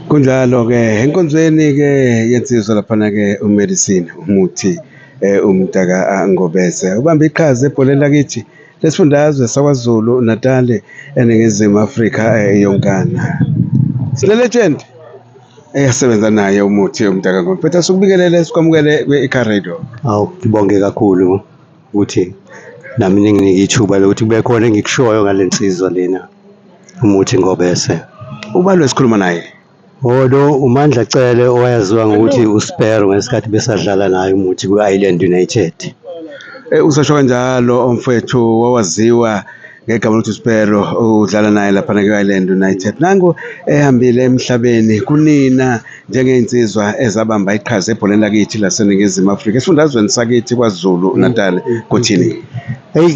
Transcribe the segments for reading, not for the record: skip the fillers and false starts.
Kunjalo ke enkonzweni ke yensizwa laphana ke umedicine umuthi umntaka Ngobese ubamba iqhaza ebholeni lakithi lesifundazwe saKwaZulu Natal eNingizimu Afrika yonkana. Sine legend eyasebenza naye umuthi umntaka Ngobese. Bese sikubingelele sikwamukele kwi-Car Radio. Awu ngibonge kakhulu ukuthi nami ninginike ithuba lokuthi kube khona engikushoyo ngalensizwa lena umuthi Ngobese. Ubalwe sikhuluma naye. Lo uMandla Cele owayaziwa ngokuthi uSpero ngesikhathi besadlala naye umuthi ku-Island United. Usasho kanjalo omfethu wawaziwa ngegama lokuthi uSpero udlala naye lapha ku-Island United. Nangu ehambile emhlabeni kunina njengey'nsizwa ezabamba iqhaza ebholeni lakithi laseNingizimu Afrika esifundazweni sakithi KwaZulu Natal kuthini?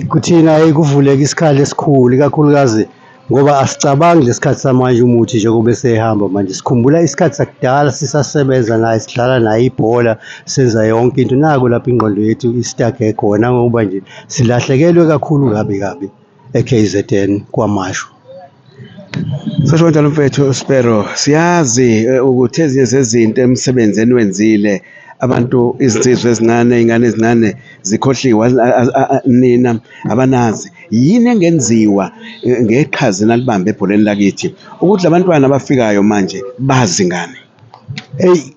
Kuthina kuvuleka isikhala esikhulu ikakhulukazi ngoba asicabangi lesikhathi samanje umuthi njengoba esehamba manje sikhumbula isikhathi sakudala sisasebenza naye sidlala naye ibhola senza yonke into naku lapho ingqondo yethu isitake khona ngoba nje silahlekelwe kakhulu kabi e-KZN kwamasho. Sasho kanjalo mfethu Spero siyazi ukuthi ezinye zezinto emsebenzini wenzile abantu izinsizwa ezincane iy'ngane ezincane zikhohliwe nina abanazi yini engenziwa ngeqhaza nalibambe ebholeni lakithi ukuthi labantwana abafikayo manje bazi ngani?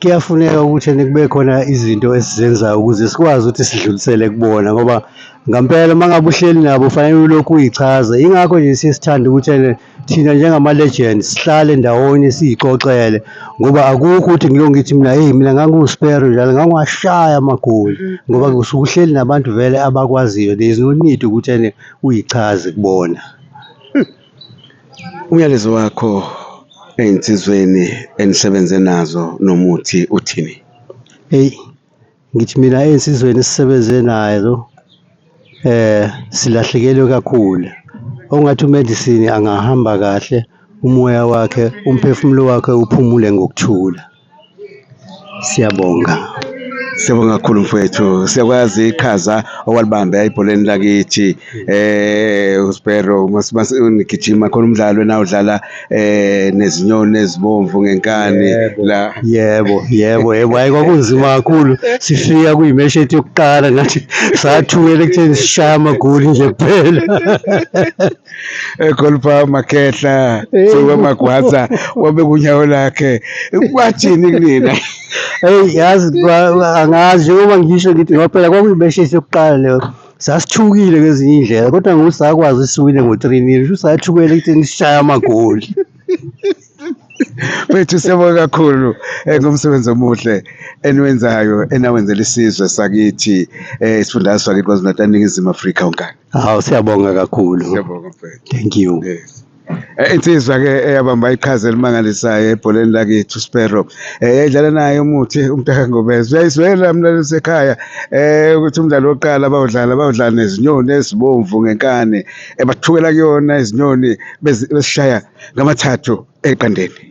Kuyafuneka ukuthi kube khona izinto esizenzayo ukuze sikwazi ukuthi sidlulisele kubona ngoba ngampela uma ngabe uhleli nabo ufanele ulokhu uyichaza. Yingakho nje siyesithanda ukuthi thina njengama-legends sihlale ndawonye siyixoxele ngoba akukho ukuthi ngiloko ngithi mina nganguSpero njalo ngangiwashaya amagoli ngoba kusuke uhleli nabantu vele abakwaziyo. There is no need ukuthi uyichaze kubona. Umyalezo wakho ey'nsizweni enisebenze nazo nomuthi uthini? Ngithi mina ey'nsizweni esisebenze nazo silahlekelwe kakhulu. Ongathi umedicine angahamba kahle umoya wakhe umphefumulo wakhe uphumule ngokuthula. Siyabonga. Siyabonga kakhulu mfowethu. Siyakwazi iqhaza owalibambe ebholeni lakithi uSpero unigijima khona umdlalo nawo udlala nezinyoni ezibomvu ngenkani la. Yebo hayi kwakunzima kakhulu sifika kuyimeshi yethu yokuqala nathi sathukela ekutheni sishaya amagoli nje kuphela. Golpa Makhehla suka Magwaza wabe kunyawo lakhe kwathini kunina? Yazi angazi njengoba ngisho ngithi ngoba phela kwakuyimeshi yethu yokuqala leyo sasithukile kwezinye indlela kodwa ngokuthi sakwazi siwine ngo-3-0 sathukela ekutheni sishaya amagoli. Mfethu siyabonga kakhulu ngomsebenzi omuhle eniwenzayo enawenzela isizwe sakithi isifundazwe sakithi KwaZulu Natal eNingizimu Afrika yonkana. Hawu siyabonga kakhulu. Siyabonga mfethu. Thank you. Insizwa ke eyabamba iqhaza elimangalisayo ebholeni lakithi uSpero edlala naye umuthi umntaka Ngobese. Uyayizwela mlaleli sekhaya ukuthi umdlalo wokuqala bawudlala nezinyoni ezibomvu ngenkani bathukela kuyona izinyoni besishaya ngamathathu eqandeni.